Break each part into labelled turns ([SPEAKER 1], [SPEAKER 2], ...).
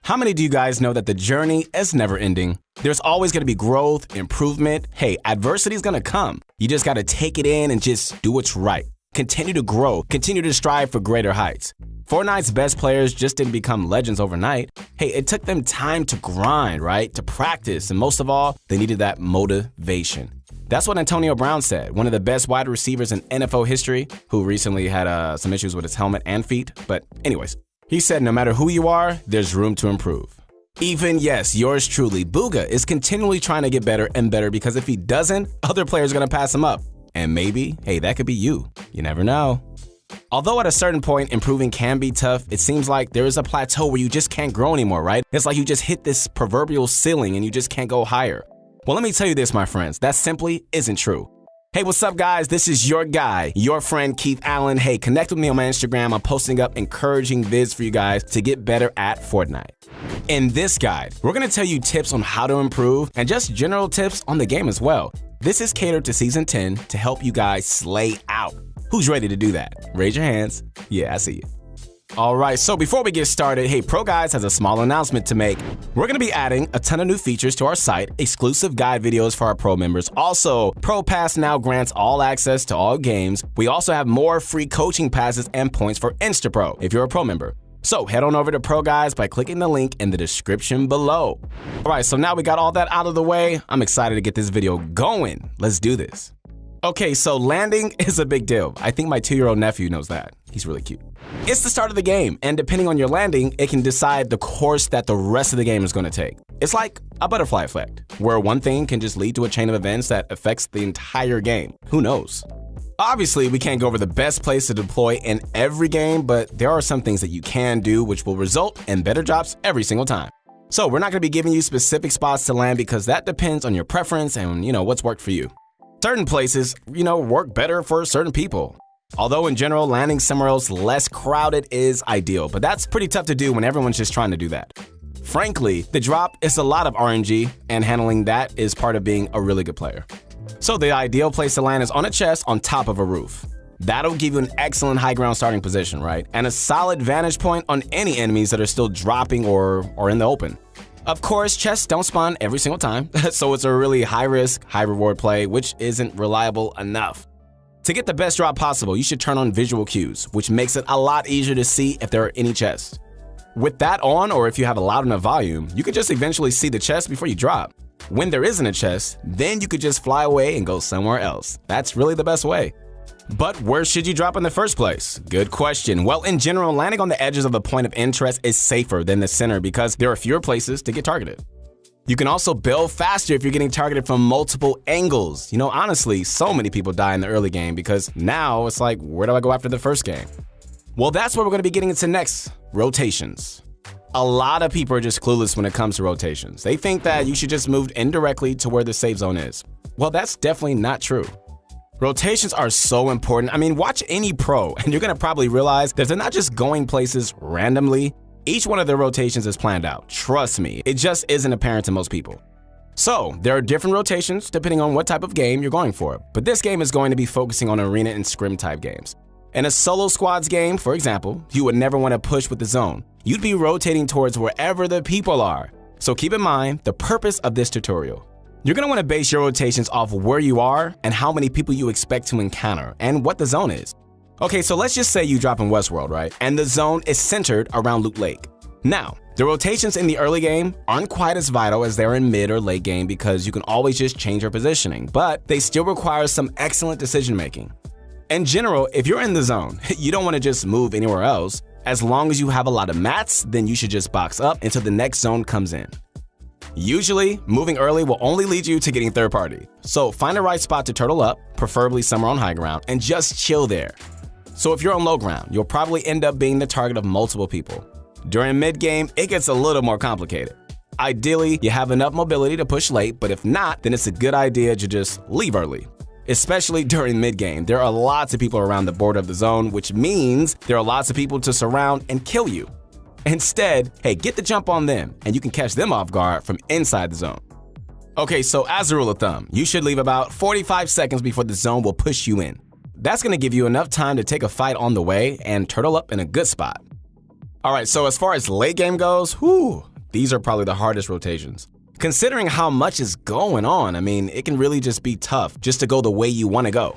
[SPEAKER 1] How many do you guys know that the journey is never ending? There's always going to be growth, improvement. Hey, adversity is going to come. You just got to take it in and just do what's right. Continue to grow, continue to strive for greater heights. Fortnite's best players just didn't become legends overnight. Hey, it took them time to grind, right? To practice, and most of all, they needed that motivation. That's what Antonio Brown said, one of the best wide receivers in NFL history, who recently had some issues with his helmet and feet. But anyways, he said no matter who you are, there's room to improve. Even, yes, yours truly, Booga, is continually trying to get better and better because if he doesn't, other players are going to pass him up. And maybe, hey, that could be you. You never know. Although at a certain point, improving can be tough, it seems like there is a plateau where you just can't grow anymore, right? It's like you just hit this proverbial ceiling and you just can't go higher. Well, let me tell you this, my friends, that simply isn't true. Hey, what's up, guys? This is your guy, your friend, Keith Allen. Hey, connect with me on my Instagram. I'm posting up encouraging vids for you guys to get better at Fortnite. In this guide, we're going to tell you tips on how to improve and just general tips on the game as well. This is catered to Season 10 to help you guys slay out. Who's ready to do that? Raise your hands. Yeah, I see you. All right, so before we get started, hey, Pro Guides has a small announcement to make. We're going to be adding a ton of new features to our site, exclusive guide videos for our Pro members. Also, Pro Pass now grants all access to all games. We also have more free coaching passes and points for InstaPro if you're a Pro member. So head on over to Pro Guides by clicking the link in the description below. All right, so now we got all that out of the way. I'm excited to get this video going. Let's do this. Okay, so landing is a big deal. I think my 2-year-old nephew knows that. He's really cute. It's the start of the game, and depending on your landing, it can decide the course that the rest of the game is going to take. It's like a butterfly effect, where one thing can just lead to a chain of events that affects the entire game. Who knows? Obviously, we can't go over the best place to deploy in every game, but there are some things that you can do which will result in better drops every single time. So we're not going to be giving you specific spots to land because that depends on your preference and, what's worked for you. Certain places, work better for certain people. Although in general, landing somewhere else less crowded is ideal, but that's pretty tough to do when everyone's just trying to do that. Frankly, the drop is a lot of RNG, and handling that is part of being a really good player. So the ideal place to land is on a chest on top of a roof. That'll give you an excellent high ground starting position, right? And a solid vantage point on any enemies that are still dropping or in the open. Of course, chests don't spawn every single time, so it's a really high-risk, high-reward play, which isn't reliable enough. To get the best drop possible, you should turn on visual cues, which makes it a lot easier to see if there are any chests. With that on, or if you have a loud enough volume, you could just eventually see the chest before you drop. When there isn't a chest, then you could just fly away and go somewhere else. That's really the best way. But where should you drop in the first place? Good question. Well, in general, landing on the edges of the point of interest is safer than the center because there are fewer places to get targeted. You can also build faster if you're getting targeted from multiple angles. Honestly, so many people die in the early game because now it's like, where do I go after the first game? Well, that's what we're going to be getting into next, rotations. A lot of people are just clueless when it comes to rotations. They think that you should just move indirectly to where the safe zone is. Well, that's definitely not true. Rotations are so important. Watch any pro and you're going to probably realize that they're not just going places randomly. Each one of their rotations is planned out. Trust me, it just isn't apparent to most people. So there are different rotations depending on what type of game you're going for, but this game is going to be focusing on arena and scrim type games. In a solo squads game, for example, you would never want to push with the zone. You'd be rotating towards wherever the people are. So keep in mind the purpose of this tutorial. You're going to want to base your rotations off where you are and how many people you expect to encounter and what the zone is. Okay, so let's just say you drop in Westworld, right? And the zone is centered around Loot Lake. Now, the rotations in the early game aren't quite as vital as they're in mid or late game because you can always just change your positioning, but they still require some excellent decision making. In general, if you're in the zone, you don't want to just move anywhere else. As long as you have a lot of mats, then you should just box up until the next zone comes in. Usually, moving early will only lead you to getting third party. So find a right spot to turtle up, preferably somewhere on high ground, and just chill there. So if you're on low ground, you'll probably end up being the target of multiple people. During mid game, it gets a little more complicated. Ideally, you have enough mobility to push late, but if not, then it's a good idea to just leave early. Especially during mid game, there are lots of people around the border of the zone, which means there are lots of people to surround and kill you. Instead, hey, get the jump on them, and you can catch them off guard from inside the zone. Okay, so as a rule of thumb, you should leave about 45 seconds before the zone will push you in. That's going to give you enough time to take a fight on the way and turtle up in a good spot. All right, so as far as late game goes, these are probably the hardest rotations. Considering how much is going on, I mean, it can really just be tough just to go the way you want to go.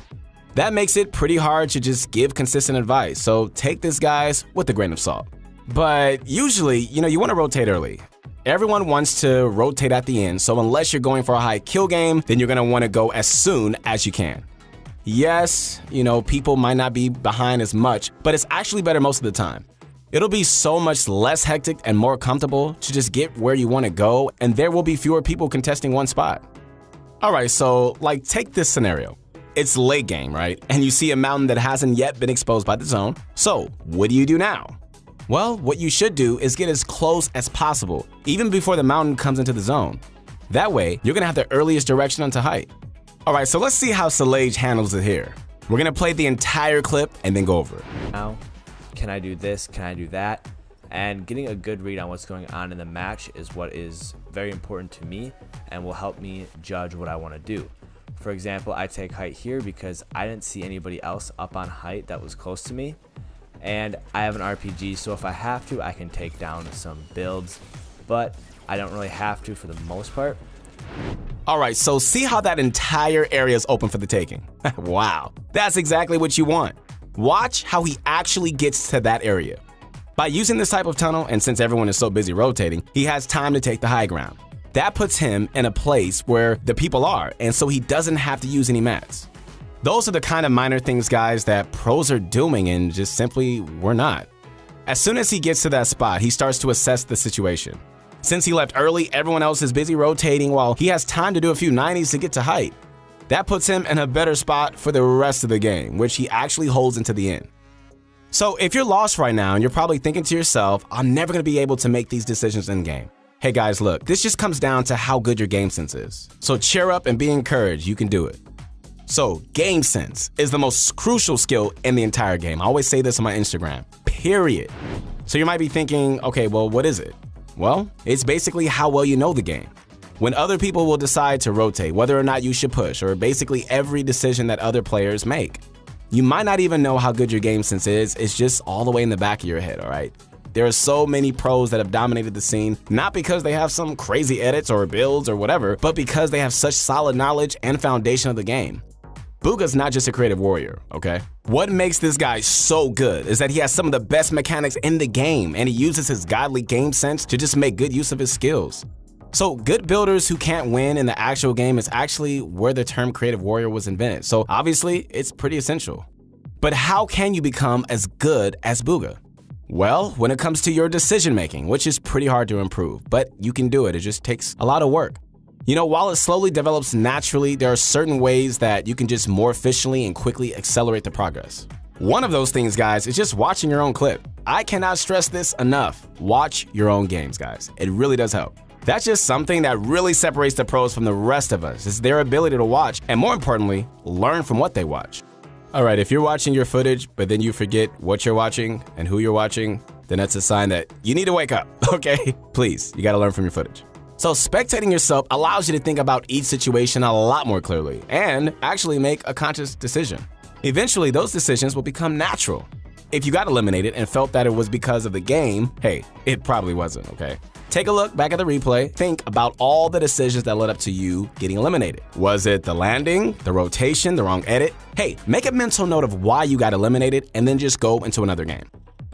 [SPEAKER 1] That makes it pretty hard to just give consistent advice, so take this, guys, with a grain of salt. But usually, you want to rotate early. Everyone wants to rotate at the end, so unless you're going for a high kill game, then you're going to want to go as soon as you can. Yes, people might not be behind as much, but it's actually better most of the time. It'll be so much less hectic and more comfortable to just get where you want to go, and there will be fewer people contesting one spot. Alright, so take this scenario. It's late game, right? And you see a mountain that hasn't yet been exposed by the zone. So, what do you do now? Well, what you should do is get as close as possible, even before the mountain comes into the zone. That way, you're going to have the earliest direction onto height. Alright, so let's see how Salage handles it here. We're going to play the entire clip and then go over it.
[SPEAKER 2] Now, can I do this? Can I do that? And getting a good read on what's going on in the match is what is very important to me and will help me judge what I want to do. For example, I take height here because I didn't see anybody else up on height that was close to me. And I have an RPG, so if I have to, I can take down some builds, but I don't really have to for the most part.
[SPEAKER 1] Alright, so see how that entire area is open for the taking? Wow, that's exactly what you want. Watch how he actually gets to that area. By using this type of tunnel, and since everyone is so busy rotating, he has time to take the high ground. That puts him in a place where the people are, and so he doesn't have to use any mats. Those are the kind of minor things, guys, that pros are doing and just simply we're not. As soon as he gets to that spot, he starts to assess the situation. Since he left early, everyone else is busy rotating while he has time to do a few 90s to get to height. That puts him in a better spot for the rest of the game, which he actually holds into the end. So if you're lost right now and you're probably thinking to yourself, I'm never going to be able to make these decisions in game. Hey guys, look, this just comes down to how good your game sense is. So cheer up and be encouraged, you can do it. So game sense is the most crucial skill in the entire game. I always say this on my Instagram, period. So you might be thinking, okay, well, what is it? Well, it's basically how well you know the game. When other people will decide to rotate, whether or not you should push, or basically every decision that other players make. You might not even know how good your game sense is, it's just all the way in the back of your head, alright? There are so many pros that have dominated the scene, not because they have some crazy edits or builds or whatever, but because they have such solid knowledge and foundation of the game. Bugha's not just a creative warrior, okay? What makes this guy so good is that he has some of the best mechanics in the game, and he uses his godly game sense to just make good use of his skills. So good builders who can't win in the actual game is actually where the term creative warrior was invented. So obviously, it's pretty essential. But how can you become as good as Bugha? Well, when it comes to your decision making, which is pretty hard to improve, but you can do it. It just takes a lot of work. While it slowly develops naturally, there are certain ways that you can just more efficiently and quickly accelerate the progress. One of those things, guys, is just watching your own clip. I cannot stress this enough. Watch your own games, guys. It really does help. That's just something that really separates the pros from the rest of us, is their ability to watch, and more importantly, learn from what they watch. Alright, if you're watching your footage, but then you forget what you're watching and who you're watching, then that's a sign that you need to wake up, okay? Please, you gotta learn from your footage. So spectating yourself allows you to think about each situation a lot more clearly, and actually make a conscious decision. Eventually, those decisions will become natural. If you got eliminated and felt that it was because of the game, hey, it probably wasn't, okay? Take a look back at the replay, think about all the decisions that led up to you getting eliminated. Was it the landing, the rotation, the wrong edit? Hey, make a mental note of why you got eliminated and then just go into another game.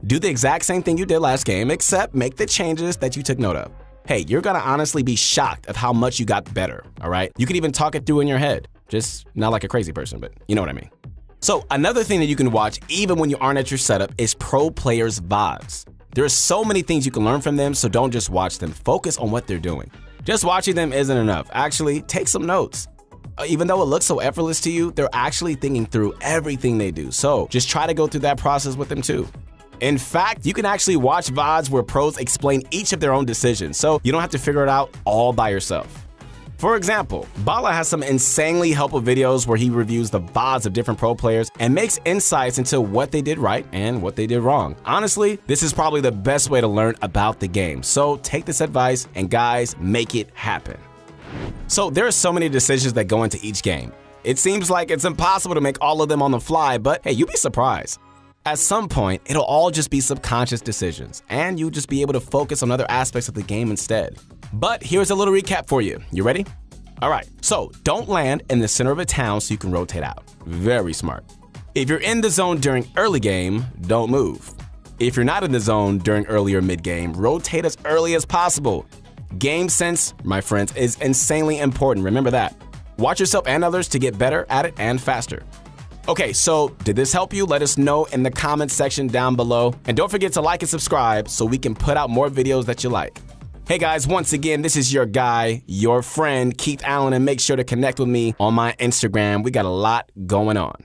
[SPEAKER 1] Do the exact same thing you did last game, except make the changes that you took note of. Hey, you're gonna honestly be shocked at how much you got better, all right? You can even talk it through in your head. Just not like a crazy person, but you know what I mean. So another thing that you can watch even when you aren't at your setup is pro players' VODs. There are so many things you can learn from them, so don't just watch them. Focus on what they're doing. Just watching them isn't enough. Actually, take some notes. Even though it looks so effortless to you, they're actually thinking through everything they do. So just try to go through that process with them too. In fact, you can actually watch VODs where pros explain each of their own decisions, so you don't have to figure it out all by yourself. For example, Bala has some insanely helpful videos where he reviews the VODs of different pro players and makes insights into what they did right and what they did wrong. Honestly, this is probably the best way to learn about the game. So take this advice and guys, make it happen. So there are so many decisions that go into each game. It seems like it's impossible to make all of them on the fly, but hey, you'd be surprised. At some point, it'll all just be subconscious decisions, and you'll just be able to focus on other aspects of the game instead. But here's a little recap for you. You ready? All right, so don't land in the center of a town so you can rotate out. Very smart. If you're in the zone during early game, don't move. If you're not in the zone during early or mid game, rotate as early as possible. Game sense, my friends, is insanely important. Remember that. Watch yourself and others to get better at it and faster. Okay, so did this help you? Let us know in the comments section down below. And don't forget to like and subscribe so we can put out more videos that you like. Hey guys, once again, this is your guy, your friend, Keith Allen, and make sure to connect with me on my Instagram. We got a lot going on.